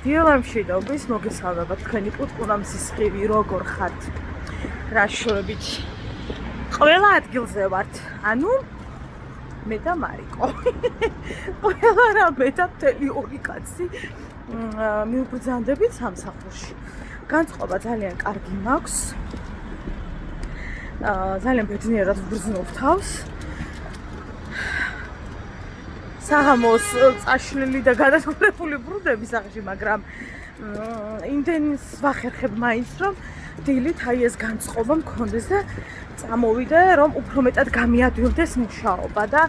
დილამშვიდობის მოგესალმებით თქვენი პუტკუნამსის ხივი როგორ ხართ? რა შორებით? ყველა ადგილზე ვართ. ანუ მე და მარიკო. ყველა რამე და მთელი ორი კაცი მივბრძანდებით სამსახურში. განწყობა ძალიან კარგი მაქვს. ძალიან ბედნიერად ვგრძნობ თავს. საღამოს წაშლილი და გადასვლებული ბრუნდები სახში, მაგრამ იმდენს ვახერხებ მაინც, რომ დილით აი ეს განწყობა მქონდეს და წამოვიდე, რომ უფრო მეტად გამიადვილდეს მუშაობა და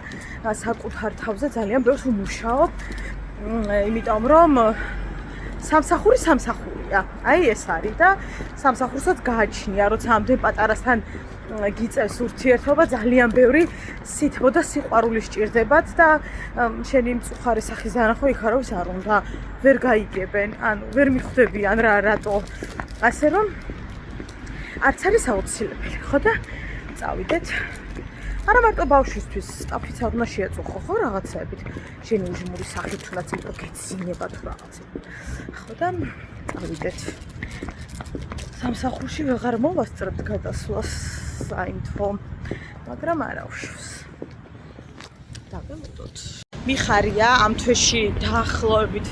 საკუთარ თავზე ძალიან ბევრს ვმუშაობ, იმიტომ რომ სამსახურია. აი ეს არის და სამსახურსაც გააჩნია, როცა ამდენ პატარასთან გიწევს ურთიერთობა, ძალიან ბევრი სითბო და სიყვარული სჭირდებათ და შენი მწუხარი სახის დანახვა იქ არავის არ უნდა, ვერ გაიგებენ, ანუ ვერ მიხვდებიან რატო. ასე რომ არც არის აუცილებელი, ხო და წავიდეთ. არა მარტო ბავშვისთვის, სტაფიც არ უნდა შეაწუხო, ხო რაღაცებით. შენი უჟმური სახით თუნდაც იმიტომ გეცინება თუ რაღაცები. ხო და წავიდეთ. სამსახურში ვეღარ მოვასწრებთ გადასვლას საინფო, მაგრამ არა უშავს. დავემოდოთ. მიხარია ამ თვეში დაახლოებით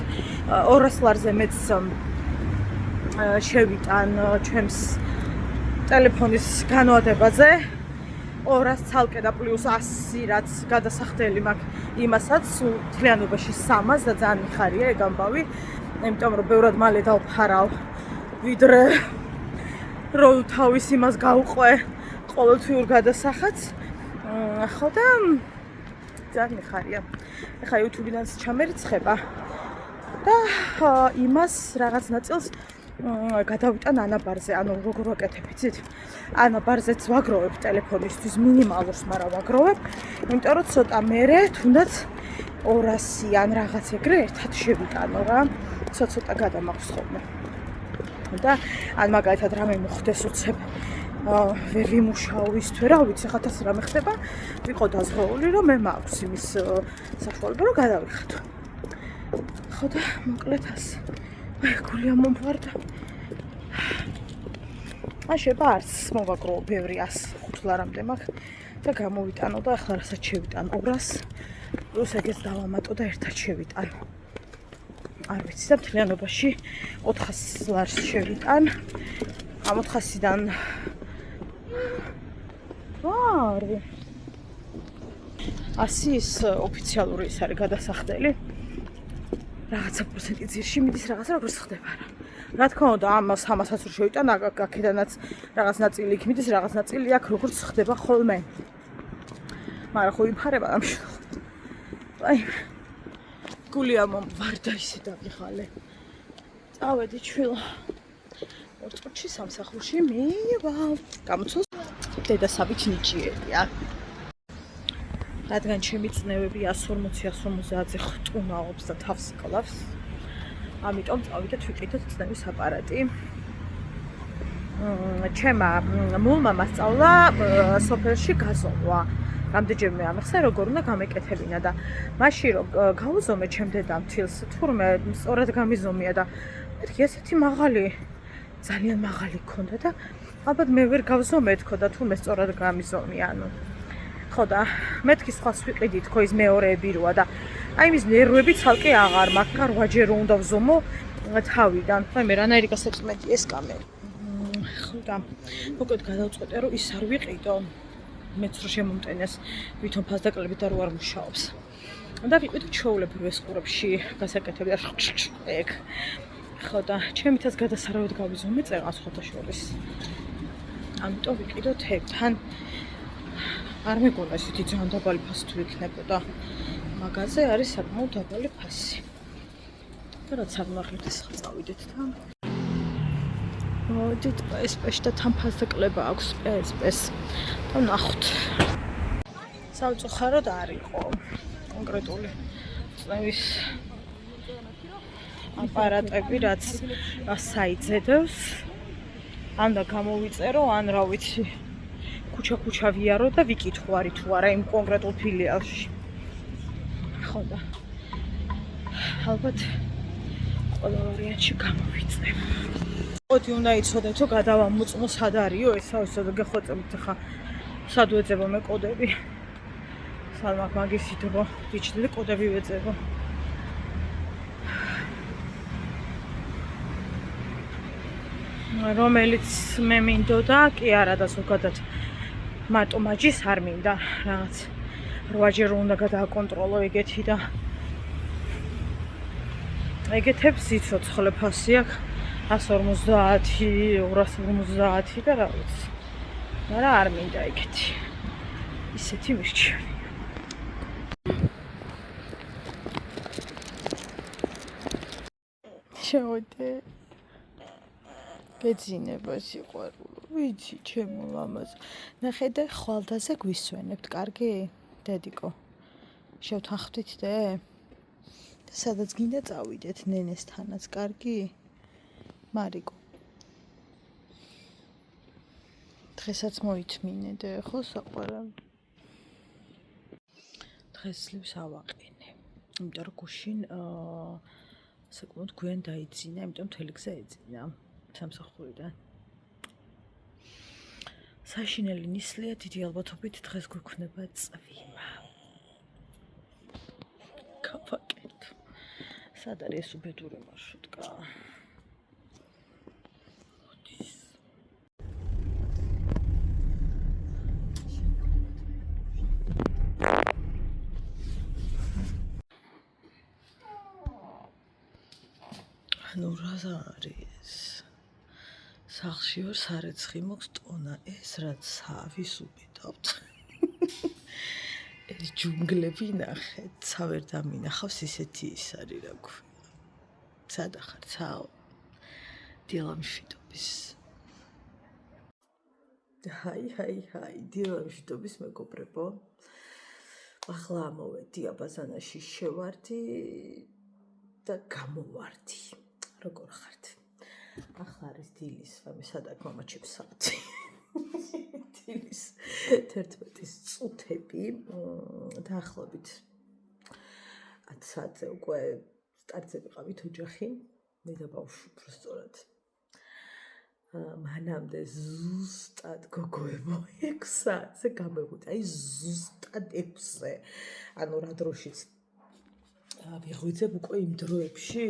200 ლარზე მეც შევიტან ჩვენს ტელეფონის განვადებაზე. 200 ცალკე და პლუს 100 რაც გადასახდელი მაქვს იმასაც მთლიანობაში 300 და ძალიან მიხარია ეგ ამბავი, იმიტომ რომ ბევრად მალე დავფარავ ვიდრე რომ თავის იმას გავყვე ყოველთვიურ გადასახადს. ხო და ძალიან მიხარია. ეხლა YouTube-დანაც ჩამერიცხება და იმას რაღაც ნაწილს გადავიტან ანაბარზე, ანუ როგორ ვაკეთებ, იცით? ანაბარზეც ვაგროვებ ტელეფონისთვის მინიმალურს, მაგრამ ვაგროვებ, იმიტომ რომ ცოტა მერე თუნდაც 200 ან რაღაც ეგრე ერთად შევიტანო რა, ცოტა გადამაქვს ხოლმე. და ან მაგალითად რამე მოხდეს უცებ ვერ ვიმუშაო ის თვე, რა ვიცი, ხათაც რამე ხდება, ვიყო დაზღვეული, რომ მე მაქვს იმის საშუალება, რომ გადავიხადო. ხო და მოკლედ ასე. აი, გულია მომვარდა. შეიძლება არც მოვაგროვო ბევრი 105 ლარამდე მაქვს და გამოვიტანო და ახლა რასაც შევიტან 200, პლუს ეგეც დავამატო და ერთად შევიტან. არ ვიცი და მთლიანობაში 400 ლარს შევიტან. ამ 400-დან ვარი 100 ის ოფიციალური ის არის გადასახდელი. რაღაცა პროცენტი ძირში მიდის, რაღაცა როგორც ხდება რა. რა თქმა უნდა, ამასაც რო შევიტან, აქედანაც რაღაც ნაწილი იქ მიდის, რაღაც ნაწილი აქ როგორც ხდება ხოლმე. მაგრამ ხო იფარება ამ აი გულია მომვარდა ისე დავიხალე. წავედი ჩვილო. ორ წუთში სამსახურში მივალ. გამოცოს დედასაბით ნიჭიერია. რადგან ჩემი წნევები 140-150-ზე ხტუნაობს და თავს კლავს. ამიტომ წავიდეთ ვიყიდოთ წნევის აპარატი. ჩემმა მულმა მასწავლა სოფელში გაზომვა. რამდენჯერმე ამხსნა როგორ უნდა გამეკეთებინა და მაშინ რომ გავუზომე ჩემ დედამ თილს, თურმე სწორად გამიზომია და მეთქი ესეთი მაღალი, ძალიან მაღალი ქონდა და ალბათ მე ვერ გავზომე თქო და თურმე სწორად გამიზომია, ანუ ხო და მეთქი სხვას ვიყიდი თქო ის მეორეები როა და აი მის ნერვები ცალკე აღარ მაქვს, რვაჯერ უნდა ვზომო თავიდან. აი მე რანაირი გასაწმენდი ეს კამერა. ხო და მოკლედ გადავწყვეტე რომ ის არ ვიყიდო. მეც რო შემომტენეს ვითომ ფასდაკლებით და რო არ მუშაობს. და ვიყიდო ჩაულებ ვესყურებში გასაკეთებ და ეგ. ხო და ჩემითაც გადასარავად გავიზომე წერას ხოთა შორის. ამიტომ ვიყიდოთ ეგ. თან არ მეგონა ისეთი ძალიან დაბალი ფასი თუ იქნებოდა. მაგაზე არის საკმაოდ დაბალი ფასი. და რაც არ ვნახეთ ეს ხა წავიდეთ თან. მოდით PSP-ში და თან ფასდაკლება აქვს PSP-ს. და ნახოთ. სამწუხაროდ არ იყო კონკრეტული წნევის აპარატები, რაც საიძედევს. ან და გამოვიწერო, ან რა ვიცი. ქუჩა ვიარო და ვიკითხო არის თუ არა იმ კონკრეტულ ფილიალში. ხო და ალბათ ყველა ვარიანტში გამოვიწე. ოთი უნდა იცოდეთ, რომ გადავამოწმო სად არისო ეს, ისე გეხვეწებით ხა სად ვეძებო მე კოდები. სად მაგ მაგისითო ვიჩნდი კოდები ვეძებო. რომელიც მე მინდოდა, კი არა და ზოგადად მარტო მაჯის არ მინდა რაღაც 8-ჯერ უნდა გადააკონტროლო ეგეთი და ეგეთებს სიცოცხლე ფასი აქვს 150, 250 და რა ვიცი. მაგრამ არ მინდა ეგეთი. ისეთი მირჩევი. შევიდე. გეძინება სიყვარულო. ვიცი, ჩემო მამას. ნახე და ხვალდაზე გვისვენებთ, კარგი? დედიკო. შევთანხმდით დე? და სადაც გინდა წავიდეთ ნენესთანაც, კარგი? მარიკო. დღესაც მოითმინე და ხო საყვარელი. დღეს სლივს ავაყენე. იმიტომ რომ გუშინ საკმაოდ გვიან დაიძინა, იმიტომ მთელი გზა ეძინა სამსახურიდან. საშინელი ნისლია, დიდი ალბათობით დღეს გვექნება წვიმა. გავაკეთე. სად არის ეს უბედური მარშრუტკა? ну раз არის სახლში ვარ სარეცხი მოქვს ტონა ეს რაც სავის უბედავთ ეს ჯუნგლები ნახეთ ცა ვერ დამინახავს ისეთი ის არის რა ქვია სადა ხარ ცაო დილამშვიდობის ჰაი დილამშვიდობის მეგობრებო ახლა ამოვედი აბაზანაში შევარდი და გამოვარდი როგორ ხართ? ახლა არის დილის, მე სად აქვს მამაჩემ საათი. დილის 11-ის წუთები დაახლოებით 10 საათზე უკვე სტარტზე ვიყავით ოჯახი, მე და ბავშვი უბრალოდ. მანამდე ზუსტად გოგოებო 6 საათზე გამოვიდა, აი ზუსტად 6-ზე. ანუ რა დროშიც ვიღვიძებ უკვე იმ დროებში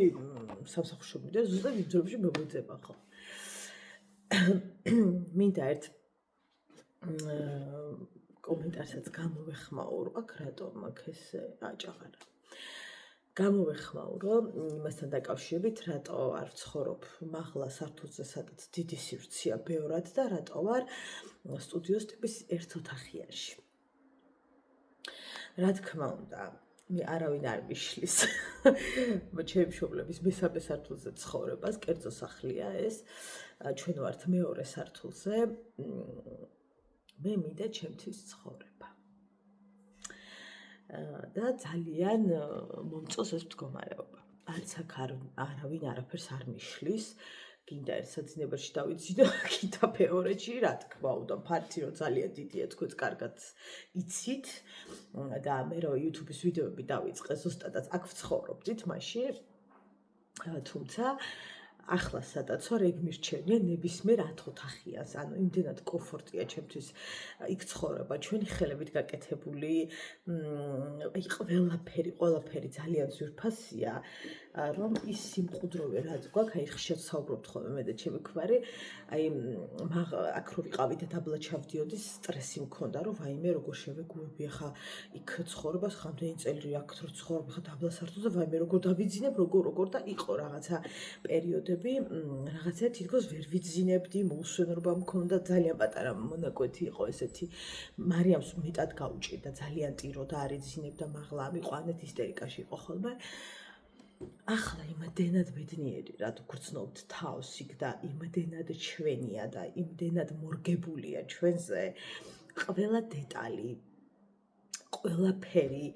სამსახურში მივიდა ზუსტად იმ დროებში მივიძება ხო მინდა ერთ კომენტარსაც გამოვეხმაურო აქ რატომ აქ ეს აჭაღარა გამოვეხმაურო იმასთან დაკავშირებით რატო არ ვცხოვრობ მაღლა სართულზე სადაც დიდი სივრცეა ბევრად და რატო ვარ სტუდიოს ტიპის ერთ ოთახიაში რა თქმა უნდა მე არავინ არ მიშლის ჩემი მშობლების მესამე სართულზე ცხოვრებას, კერძო სახლია ეს. ჩვენ ვართ მეორე სართულზე. მე მინდა ჩემთვის ცხოვრება. და ძალიან მომწონს ეს მდგომარეობა. არც აქ არავინ არაფერს არ მიშლის. გინდა ერთ საძინებელში დავიცი და გინდა მეორეში, რა თქმა უნდა, ფაქტი რომ ძალიან დიდია, თქვენც კარგად იცით და მე რო YouTube-ის ვიდეოები დავიწყე, ზუსტადაც აქ ვცხოვრობდით მაშინ. თუმცა ახლა სადაც ვარ, ეგ მირჩენია ნებისმიერ 10 ოთახიას, ანუ იმდენად კომფორტია ჩემთვის იქ ცხოვრება, ჩვენი ხელებით გაკეთებული, აი ყველაფერი ძალიან ძვირფასია, რომ ის სიმყუდროვე რაც გვაქვს, აი ხშირად საუბრობთ ხოლმე მე და ჩემი ქმარი, აი აქ რო ვიყავი და დაბლა ჩავდიოდი, სტრესი მქონდა, რომ ვაიმე როგორ შევეგუები ახლა იქ ცხოვრებას, ხამდენი წელი აქ რო ცხოვრობ, ხა დაბლა სართულზე, ვაიმე როგორ დავიძინებ, როგორ და იყო რაღაცა პერიოდები, რაღაცა თითქოს ვერ ვიძინებდი, მოუსვენრობა მქონდა, ძალიან პატარა მონაკვეთი იყო ესეთი. მარიამს მეტად გაუჭირდა, ძალიან ტიროდა, არ იძინებდა, მაღლა ამიყვანეთ, ისტერიკაში იყო ხოლმე. ახლა იმდენად ბედნიერი რა გრძნობთ თავს იქ და იმდენად ჩვენია და იმდენად მორგებულია ჩვენზე ყველა დეტალი ყველაფერი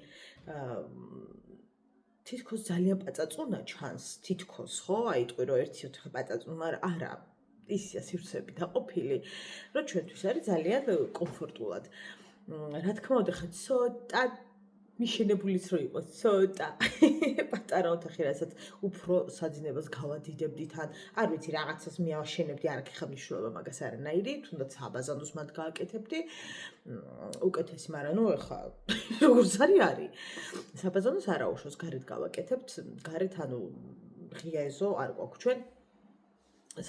თითქოს ძალიან პაწაწუნა ჩანს თითქოს ხო აი თქვი რომ ერთი ოთხი პაწაწუნა მაგრამ არა ისია სივრცეები დაყოფილი რომ ჩვენთვის არის ძალიან კომფორტულად რა თქმა უნდა ხა ცოტა მიშენებულიც რო იყოს ცოტა პატარა ოთახი, რასაც უფრო საძინებას გავადიდებდით ან არ ვიცი რაღაცას მიავაშენებდი, არ აქ ხმნიშნულობა მაგას არანაირი, თუნდაც აბაზანოს მათ გააკეთებდი. უკეთესი, მაგრამ ნუ ეხა როგორც არის. საბაზანოს არაუშავს გარეთ გავაკეთებთ, გარეთ ანუ ღია ეზო არ გვაქვს ჩვენ.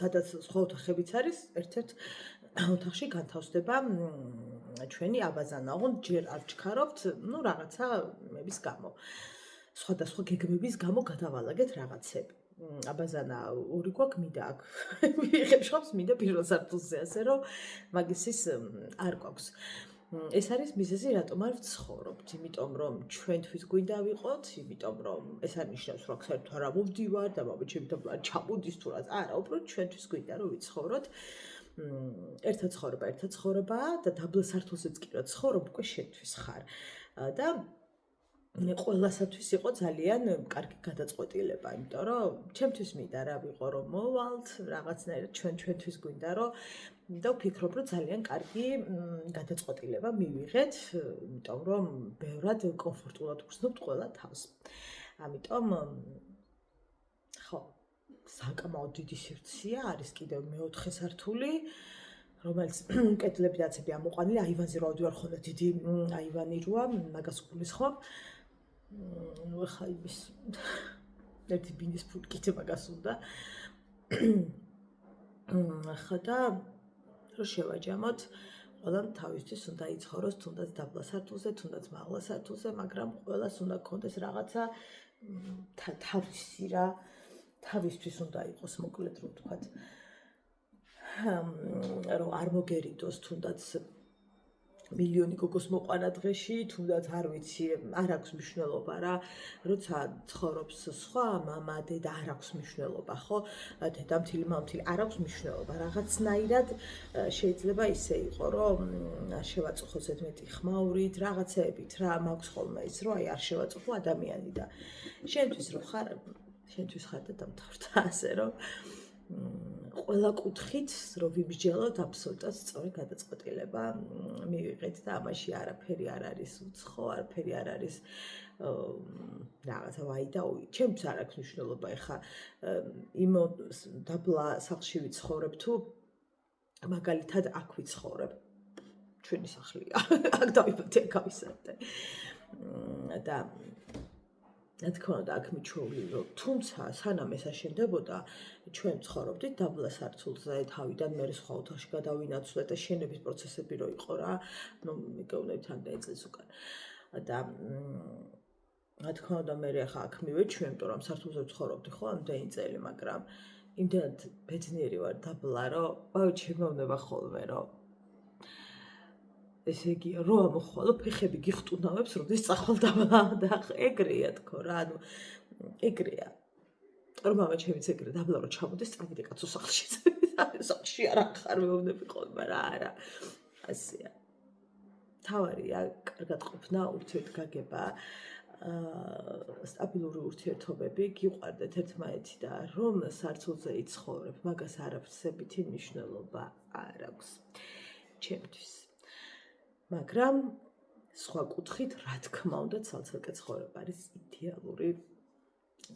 სადაც სხვა ოთახებიც არის, ერთ-ერთ ოთახში განთავსდება ჩვენი აბაზანა, ოღონდ ჯერ არ ჩქარობთ, ნუ რაღაცა მების გამო. სხვადასხვა გეგმების გამო გადავალაგეთ რაღაცები. აბაზანა ორი გვაქვს, მინდა აქ მიიღებ შობს, მინდა პირველ სართულზე, ასე რომ მაგისის არ გვაქვს. ეს არის მიზეზი, რატომ არ ვცხოვრობთ, იმიტომ რომ ჩვენთვის გვინდა ვიყოთ, იმიტომ რომ ეს არ ნიშნავს, რომ საერთოდ არ ამოვდივარ და მამაჩემი და ჩამოდის თუ რაც, არა, უბრალოდ ჩვენთვის გვინდა რომ ვიცხოვროთ. ერთა ცხოვრებაა და დაბლა სართულზეც კი რა ცხოვრობ, უკვე შენთვის ხარ. და ყველასათვის იყო ძალიან კარგი გადაწყვეტილება, იმიტომ რომ ჩემთვის მინდა რა ვიყო, რომ მოვალთ, რაღაცნაირად ჩვენთვის გვინდა რომ და ვფიქრობ, რომ ძალიან კარგი გადაწყვეტილება მივიღეთ, იმიტომ რომ ბევრად კომფორტულად ვგრძნობთ ყველა თავს. ამიტომ ხო, საკმაოდ დიდი სივრცეა, არის კიდევ მეოთხე სართული, რომელიც კედლები დაცები ამოყვანილი, აივანზე რა ვდივარ ხოლმე დიდი აივანი როა, მაგას გულისხმობ. ნუ ახლა იმის ერთი ბინის ფულკითი მაგას უნდა. ახლა და რო შევაჯამოთ, ყველამ თავისთვის უნდა იცხოვროს, თუნდაც დაბლა სართულზე, თუნდაც მაღლა სართულზე, მაგრამ ყველას უნდა გქონდეს რაღაცა თავისი რა, თავისთვის უნდა იყოს, მოკლედ რო ვთქვათ. რომ არ მოგერიდოს თუნდაც მილიონი გოგოს მოყვანა დღეში, თუნდაც არ ვიცი, არ აქვს მნიშვნელობა რა, როცა ცხოვრობს სხვა მამა, დედა არ აქვს მნიშვნელობა, ხო? დედამთილი, მამთილი არ აქვს მნიშვნელობა, რაღაცნაირად შეიძლება ისე იყო, რომ არ შევაწუხო ზედმეტი ხმაურით, რაღაცეებით რა, მაქვს ხოლმე ის, რომ აი არ შევაწუხო ადამიანი და შენთვის რო ხარ, შენთვის ხარ და დამთავრდა, ასე რომ ყველა კუთხით რო ვიმსჯელოთ, აბსოლუტურად სწორი გადაწყვეტილება მივიღეთ და ამაში არაფერი არ არის უცხო, არაფერი არ არის რაღაცა ვაი და უი. ჩემთვის არ აქვს მნიშვნელობა ეხა იმ დაბლა სახლში ვიცხოვრებ თუ მაგალითად აქ ვიცხოვრებ. ჩვენი სახლია. აქ დავიბადე, აქ გავისარდე. და რა თქმა უნდა, აქ მიჩვეული რომ თუმცა სანამ ეს აშენდებოდა, ჩვენ ცხოვრობდით დაბლა სართულზე, თავიდან მე სხვა ოთახში გადავინაცვლეთ და შენების პროცესები რო იყო რა, ნუ მიგეუბნებით ამდენი წელს უკან. და რა თქმა უნდა, მე ახლა აქ მივეჩვენ, იმიტომ რომ სართულზე ვცხოვრობდი ხო ამდენი წელი, მაგრამ იმდენად ბედნიერი ვარ დაბლა, რომ ჩემოვნება ხოლმე რომ ესე იგი, რო ამოხვალო, ფეხები გიხტუნავებს, როდის წახვალ დაბლა და ეგრეა თქო რა, ანუ ეგრეა. რომ მამაჩემიც ეგრე დაბლა რო ჩამოდეს, წავიდე კაცო სახლში. სახლში არ ახარ მეუბნები ხოლმე რა, არა. ასეა. თავარია, კარგად ყოფნა, ურთიერთგაგება, სტაბილური ურთიერთობები, გიყვარდეთ ერთმანეთი და რომ სართულზე იცხოვრებ, მაგას არაფრისებითი მნიშვნელობა არ აქვს ჩემთვის. მაგრამ სხვა კუთხით, რა თქმა უნდა, ცალ-ცალკე ცხოვრება არის იდეალური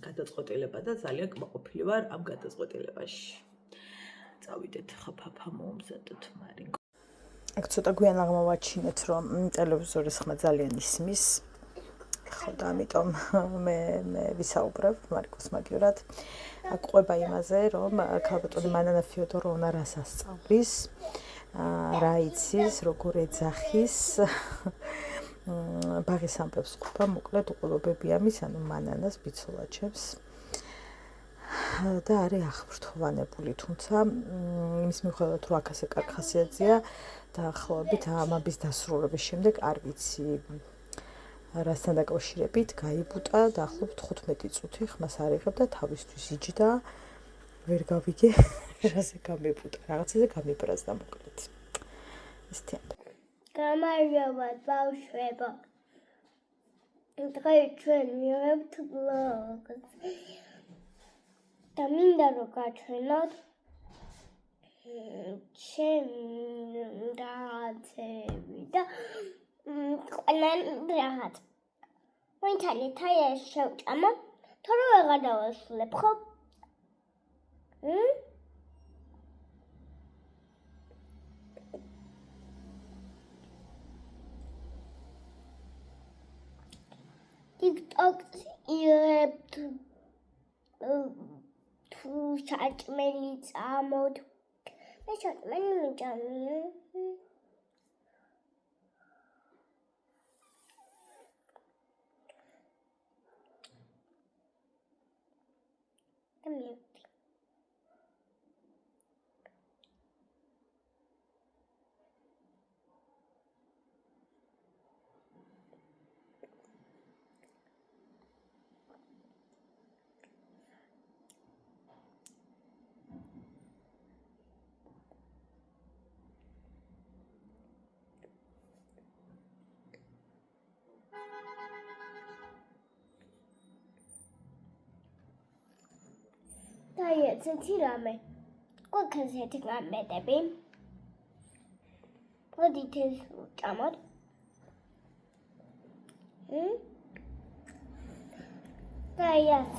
გადაწყვეტილება და ძალიან კმაყოფილი ვარ ამ გადაწყვეტილებაში. წავიდეთ ხა ფაფა მომზადოთ მარინ. აქ ცოტა გვიან აღმოვაჩინეთ, რომ ტელევიზორის ხმა ძალიან ისმის. ხო და ამიტომ მე ვისაუბრებ მარიკოს მაგივრად. აქ ყვება იმაზე, რომ ქალბატონი მანანა ფიოდოროვნა რას ასწავლის. რა იცის, როგორ ეძახის, ბაღის ამბებს ყოფა, მოკლედ უყურებები ამის, ანუ მანანას ბიცოლაჩებს და არის აღფრთოვანებული, თუმცა იმის მიუხედავად, რომ აქ ასე კარგი ხასიათზეა, დაახლოებით ამების დასრულების შემდეგ არ ვიცი რასთან დაკავშირებით, გაიბუტა დაახლოებით 15 წუთი ხმას არიღებ და თავისთვის იჯდა, ვერ გავიგე, რაზე გამიბუტა, რაღაცაზე გამიბრაზდა მოკლედ. ისეთი ამბავი. გამარჯობათ ბავშვებო. დღეს ჩვენ მივიღებთ ბლოგს. და მინდა რომ გაჩვენოთ ჩემი რაღაცები და ყველა რაღაც. მოიცალეთ, აი ეს შევჭამო თორე ვეღარ დავასრულებ, ხო? TikTok-ს იღებთ თუ საჭმელი წამოთ. მე საჭმელი მიჭამია. და ესეთი რამე. ყველგან ესეთი რამედები. მოდით ეს ვჭამოთ. და ეს.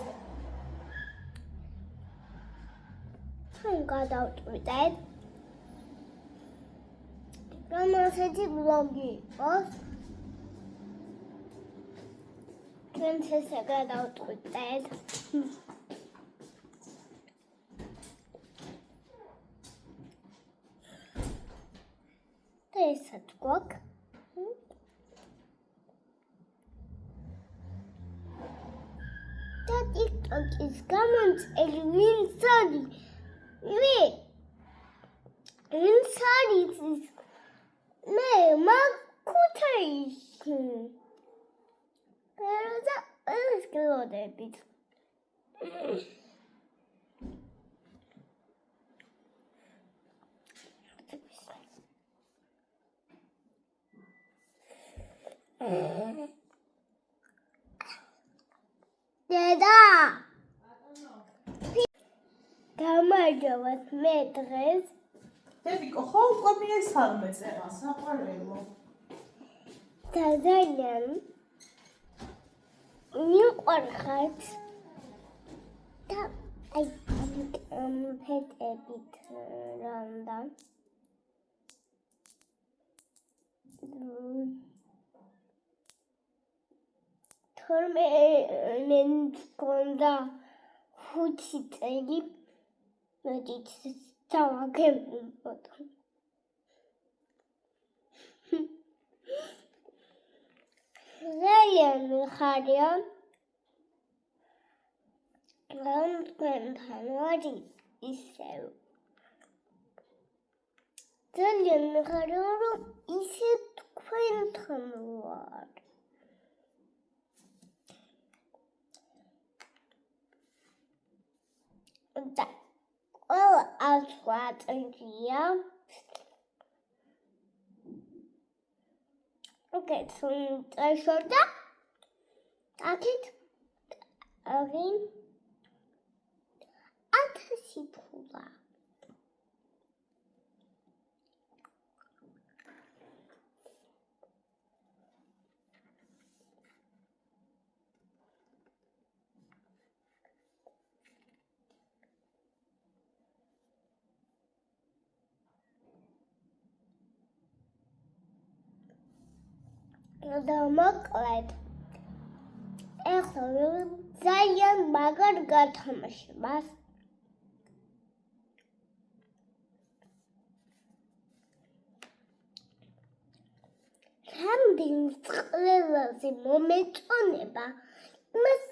თან გადავწყვიტეთ. რომ ესეთი ბლოგი იყოს. ჩვენც ესე გადავწყვიტეთ. ესაც გვაქვს. და TikTok-ის გამოწელი ვინც არის? ვინც არის? მე მაგ ქუთაისში. და ეს გლოდებით. დედა გამარჯობათ მე დღეს დედიკო ხო უკვე მიესალმე წერა საყვარელო და ძალიან მიყვარხართ და აი ფეტებით რანდა თორმეტ კონდა 5 წელი მოდით დავაგებოთ ძალიან მიხარია რომ თქვენთან ვარ ისევ ძალიან მიხარია რომ ისე თქვენთან ვარ და ყველა ასვატია ოკეი, წაშორდა აქეთ აღინ 1000 ფულა და მოკლედ ეხლა ძალიან მაგარ გათამაშებას რამდენი ყველაზე მომეწონება მას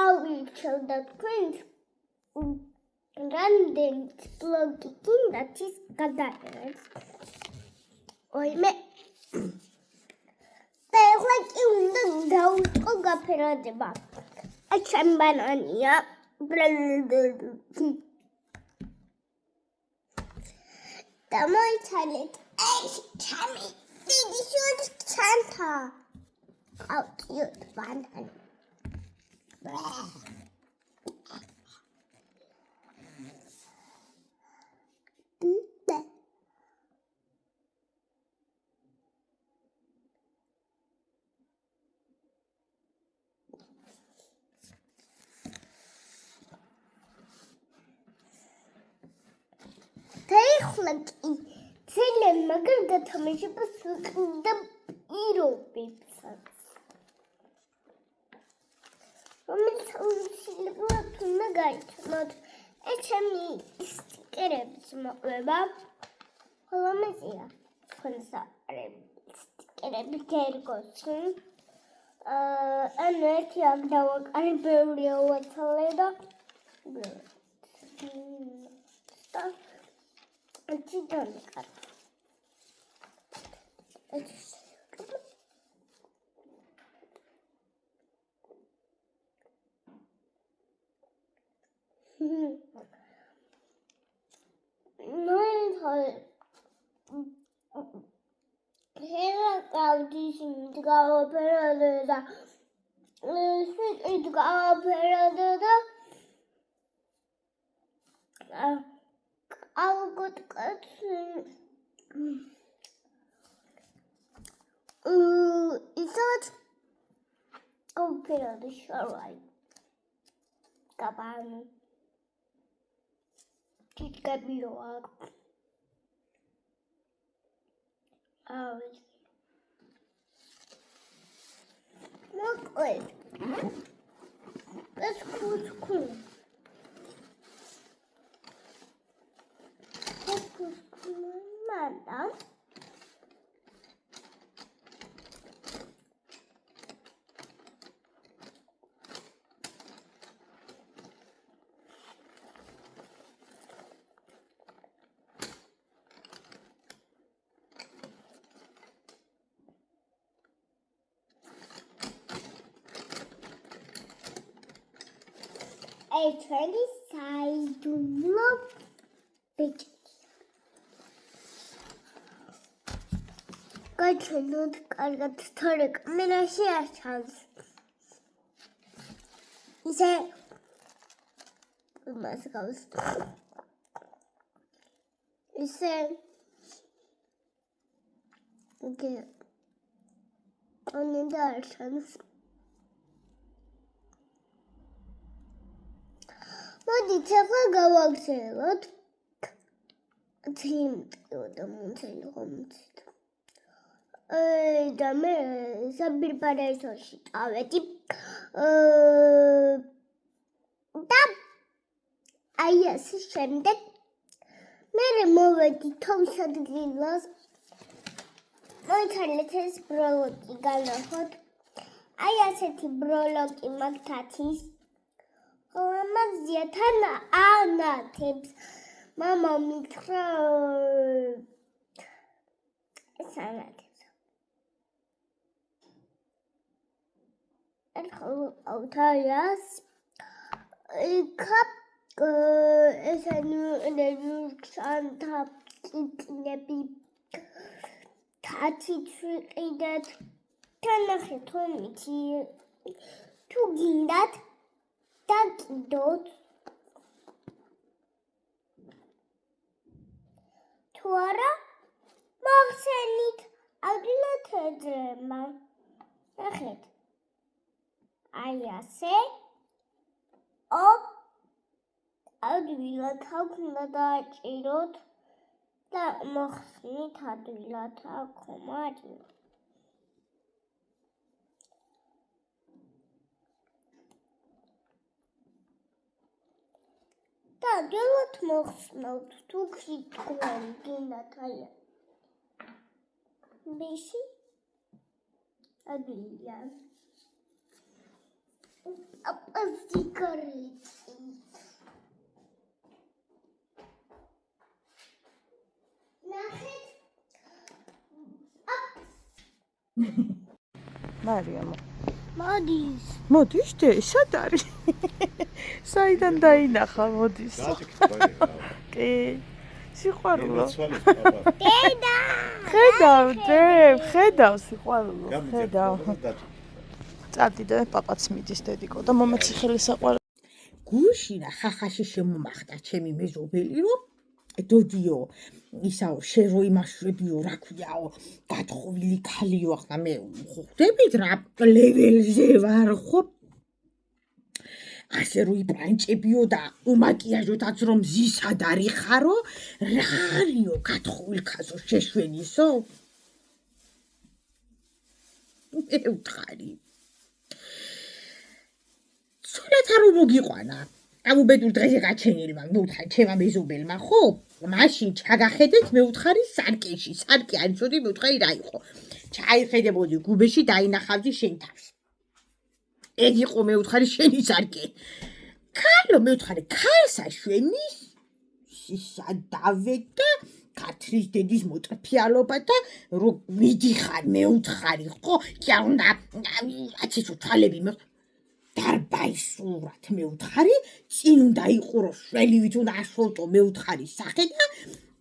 ავირჩევ და თქვენს რამდენი ბლოგი გინდათ ის გადაიღეთ ოიმე და ეხლა კი უნდა დავუწყო გაფერადება. აი ჩემი ბანანია. და მოიცალეთ ეს ჩემი დიდი შური ჩანთა. ავწიოთ ბანანი. ახლა კი ძალიან მაგარ გათამაშებას ვიყიდა პირობებსაც. რომელიც აუცილებლად უნდა გაიცნოთ. ეს ჩემი სტიკერების მოყვება. ხოლო მეზია თქვენსა სტიკერები გერგოსი. ანუ ერთი აქ დავაკარი ბევრი ავაცალე და Читали карту. Ну и Hera Gaudishim Gaoperada. It Gaoperada. I'll go to cut. Is that Gaoperada? Sure, right. Cabano. Chicabilo. Oh, look good. That's cool. That's cool. Madam. I try to decide to love bitches. God cannot get started. I mean, I see a chance. He said, we must go. He said, okay, I need a chance. What გავაგზავნოთ? და მომცელი ხომით. და მე საბირბარესოში წავედი. და აი ეს შემდეგ მე მოვედი თოვსადგილას. მოიცალეთ ეს ბროლოკი განახოთ. აი ასეთი ბროლოკი მაგთათის. Amazia tana ana tips. Mama mitra sana tips. Autarias cup is a new Santa nebi Tati tree that Tanahitomi to gain that. Dot Tora Marcelit Adulated Ahead. I say up Adula talking the Dutch erot that Marcelit Adula Comadi. Da gelot moxnot tu kitquen ginataya. Bishi Abilia. Apazikarit. Nachit. Mariam. Modis. მოდის დე, სად არის? საიდან დაინახა მოდის? კი. სიყვარულო. დედა. ხედავ სიყვარულო. ხედავ. წადი და პაპაც მიდის დედიკო და მომეცი ხელი საყვარელი. გუშინ ხახაში შემომახტა ჩემი მეზობელი რომ დოდიო ისაო შერო იმაშრებიო რა ქვიაო გათხოვილი ქალიო ახლა მე ხვდებით რა ლეველზე ვარ ხო ასე რო იპრანჭებიო და უმაკიაჟოთაც რომ მზისად არიხარო, რა არისო გათხოვილქასო შეშვენისო? მეუთხარი. ცოლად არ მოგიყვანა. ამუბედურ დღეზე გაჩენილმა მეუთხარი ჩემმა მეზობელმა, ხო? მაშინ ჩაგახედეთ მეუთხარი სარკეში. სარკე არის ოდი მეუთხარი რა იყო. ჩაიხედებოდი გუბეში დაინახავდი შენ თავს. ეგ იყო მეუთხარი შენი სარკე. ქალო მეუთხარი ქალსა შვენის სისა დავედა კათრის დედის მოტრფიალობა და რომ მიდიხარ მეუთხარი ხო? კი არ უნდა აციცო თვალები მე დარბაისურად მეუთხარი წინ უნდა იყურო შველივით უნდა აშოლტო მეუთხარის სახე და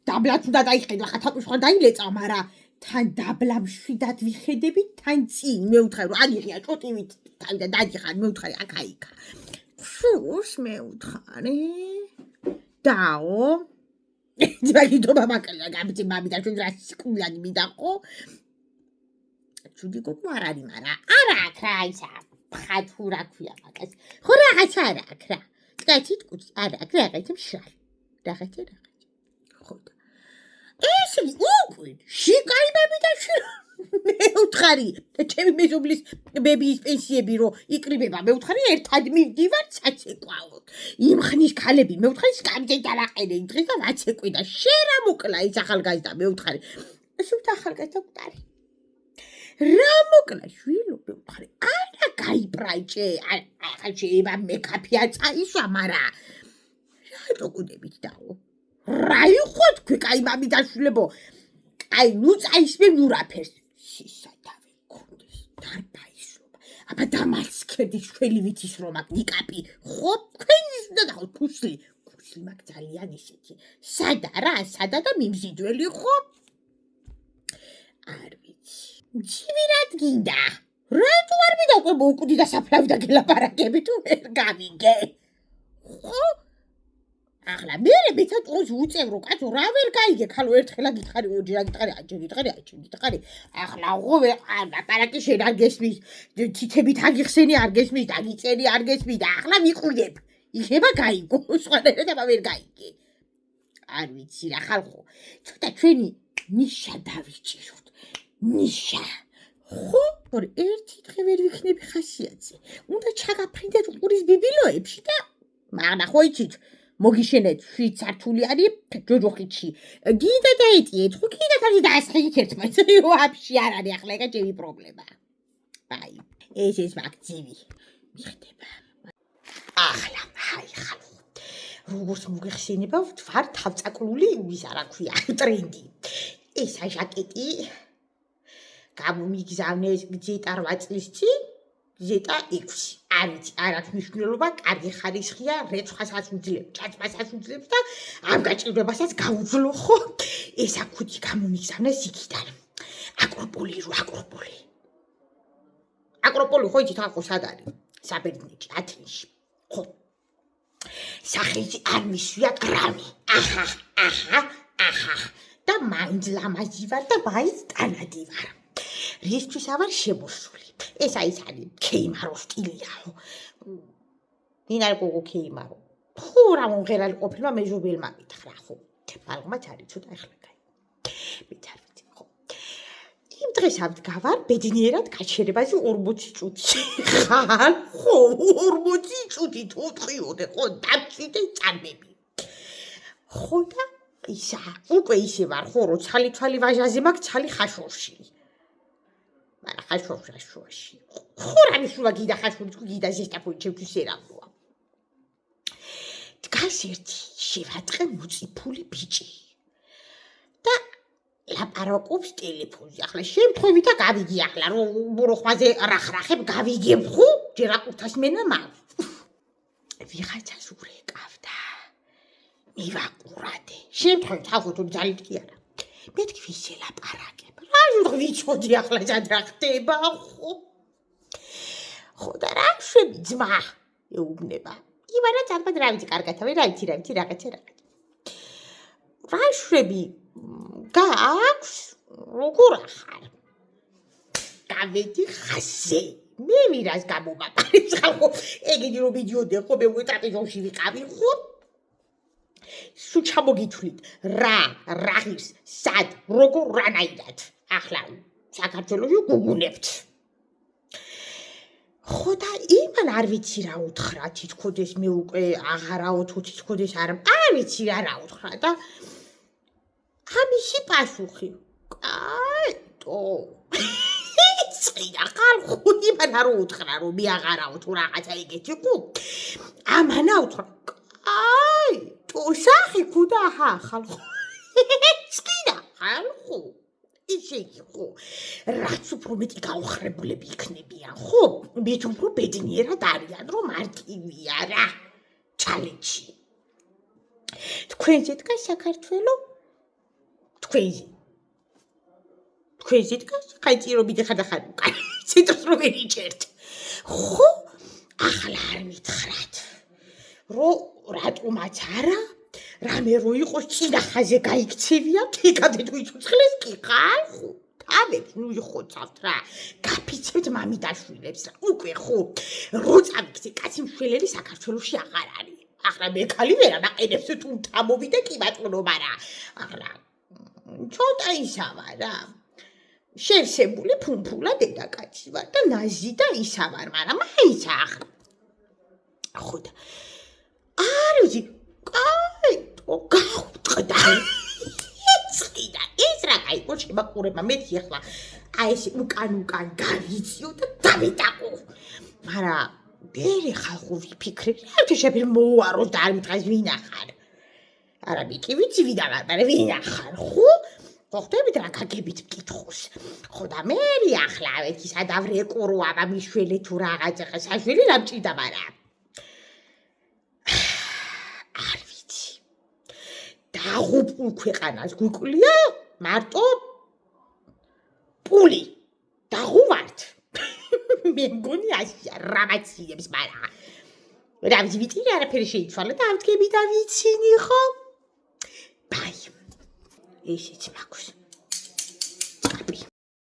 დაბლაც უნდა დაიხედა ხათაკუს ხარ დაილეწა მაგრამ თან დაბლა მშვიდად ვიხედებით თან წინ მეუთხარი რომ აგიღია ჭოტივით თან და დადიხარ მეუთხარი აკაიკა შუშ მეუთხარი დაო ძაგიდობა მაკლა გამიწი მამი და ჩვენ რა სკულანი მიდაყო ჩუდი გოგო არ არის მაგრამ არა აქ რა ისა ხათურა ქვია მაგას ხო რაღაც არა აქ რა წკეთით კუც არა აქ რაღაცა მშრალი რაღაცა ხო და ეს უკვე შიკაიბები და მეუთხარი ჩემი მეზობლის ბებიის პენსიები რო იკრიბება მეუთხარი ერთად მივდივარ საცეკვაოდ იმ ხნის ქალები მეუთხარი სკამზე დავაყენე დღეს და ვაცეკვე და შერა მოკლა ის ახალგაზრდა მეუთხარი სულ ახალგაზრდა გტარი რა მოკლა შვილო მეუთხარი არა გაიბრაჭე ახალ შეება მეკაფია წაისვა მარა რატო გუდებით დაო რა იყო თქვი კაი მამი დაშვილებო აი ნუ წაისმე ნურაფერს სისადავე კონდეს დარბაისობა აბა დამალსქედი შველივით ის რომ აქ ნიკაპი ხო თქვენის უნდა და ფუსლი მაგ ძალიან ისეთი სადა რა სადა და მიმზიდველი ხო არ ვიცი ჯივირად გინდა რატო არ მიდაყვე მოუკუდი და საფლავი და გელაპარაკები თუ ვერ გავიგე ხო ახლა მე მეცოტყოს უწევრო კაცო რა ვერ გაიგე ხალო ერთხელა გითხარი ოჯერა გითხარი აჯი ახლა ხო ვეყარ ლაპარაკი შენ არ გესმის თითებით აგიხსენი არ გესმის დაგიწერი არ გესმის და ახლა ვიყურებ იხება გაიგო სხვანაირად აბა ვერ გაიგე არ ვიცი რა ხალხო ცოტა ჩვენი ნიშა დავიჭიროთ ნიშა ხო ორ ერთი დღე ვერ ვიქნები ხასიათზე უნდა ჩაგაფრინდეთ ყურის ბიბილოებში და მაგრამ ხო იცით მოგიშენეთ 7 სართულიანი ჯოჯოხიჩი გინდა დაეტიეთ ხო კიდე თავი დაასხეთ ერთმანეთს ვაფშე არ არის ახლა ეგა ჩემი პრობლემა აი ეს მაგცივი მიხდება ახლა აი ხალხო როგორც მოგეხსენება ვარ თავწაკლული ის არა ქვია ტრენდი ეს ჟაკეტი გამომიგზავნეს გზეტა 8 წლის წინ ზეტა 6 არის არ აქვს მნიშვნელობა კარგი ხარისხია რეცხასაც უძლებს ჩაჭმასაც უძლებს და ამ გაჭირვებასაც გაუძლო ხო ეს აქუჩი გამომიგზავნეს იქიდან აკროპოლი ხო იცით ახო სად არის საბერძნეთში ათენში ხო სახელში არ მისვია კრამი აჰა და მაინც ლამაზი ვარ და მაინც ტანადი ვარ რისთვის ავარ შემოსული ეს არის ქეიმარო სტილიაო დინარ გოგო ქეიმარო ხო რა მომღერალი ყოფილმა მეჟობელმა მითხრა ხო ბალღმაც არის ცოტა ახლა კაი მითარვით ხო იმ დღეს ავდგავარ ბედნიერად გაჩერებაზე 40 წუთი ხარ ხო 40 წუთი თოთხიოდე ხო დაცვიდე წამები ხო და ისა უკვე ისე ვარ ხო რო ცალი ვაჟაზე მაქვს ცალი ხაშორში მაგრამ ხაშურში ხო რა მისულა გიდა ხაშური გიდა ზესტაფოი ჩემთვის ერამოა დგას ერთი შევაწყე მუწიფული ბიჭი და ლაპარაკობს ტელეფონზე ახლა შემთხვევითა გავიგი ახლა რომ ბუროხვაზე რახრახებ გავიგებ ხო ჯერ აყურთას მენა მაგ ვიღაცას ურეკავდა მივაყურადე შემთხვევით ახლა თუ ძალით კი არა მე თქვი ლაპარაკებ ვიცოდი ახლა სად რა ხდება ხო და რა შვები ძმა ეუბნება იმანა ძალიან რა ვიცი კარგათავი რა ვიცი რაღაცა რა შვები გაქვს როგორ ახარ გავედი ხაზე მე ვირას გამომაყარებს ხალხო ეგეთი რომ მიდიოდი ხო მე ტრაპეზონში ვიყავი ხო სულ ჩამოგითვლით რა ღირს სად როგორ რანაირად ახლა საქართველოში გუგუნებთ ხო და იმან არ ვიცი რა უთხრა თითქოდეს მე უკვე აღარაო თუ თითქოდეს არ ვიცი რა უთხრა და ამისი პასუხი კაიტო წინა ხალხო იმან არ უთხრა რომ მე აღარაო თუ რაღაცა ეგეთი ხო ამანა უთხრა კაიტო სახი ქუდა ხალხო წინა ხალხო ისე იყო რაც უფრო მეტი გაუხრებულები იქნებიან ხო მით უფრო ბედნიერად არიან რომ მარტივია რა ჩალენჯი თქვენზე დგას საქართველო თქვენზე დგას ხაიჭი რომ მიდიხარ უკან ცენტრს რომ ვერიჭერთ ხო ახლა არ მითხრათ რომ რატომაც არა რამე რო იყოს წინა ხაზე გაიქცევია თიკადე თუ იცოცხლეს კი ხალხო თავებს ნუ იხოცავთ რა გაფიცებთ მამიდაშვილებს რა უკვე ხო რო წავიქცე კაცი მშველელი საქართველოში აღარ არის ახლა მე ხალი ვერა მაყენებს თუ თამოვიდე კი ბატონობა რა ახლა ცოტა ისავა რა შევსებული ფუნფულა დედაკაცი ვარ და ნაზი და ისა ვარ მაგრამ მაინც ახლა ხო და არ ვიცი გაუტყდა წიდა ეს რა გაიგო შემაყურება მეთი ახლა აი ეს უკან გავიციო და დავიტაკო მაგრამ ბერი ხალხო ვიფიქრე რა შეიძლება მოუარო და არ მითხეს ვინახარ არა მე კი ვიცი ვინახარ ვინახარ ხო ხოხდებით რა გაგებით მკითხოს ხო და მე ახლა ეს ადავრეკურო აბა მიშველი თუ რაღაცა ხა საშველი რა მჭიდა მაგრამ დაღუპულ ქვეყანას გვიკვლია მარტო პული დაღუვართ მე მგონი ასია რამაციებს მაგრამ რა ვიცი არაფერი შეიცვალა და ამდგები და ვიცინი ხო ბაი ესეც მაქვს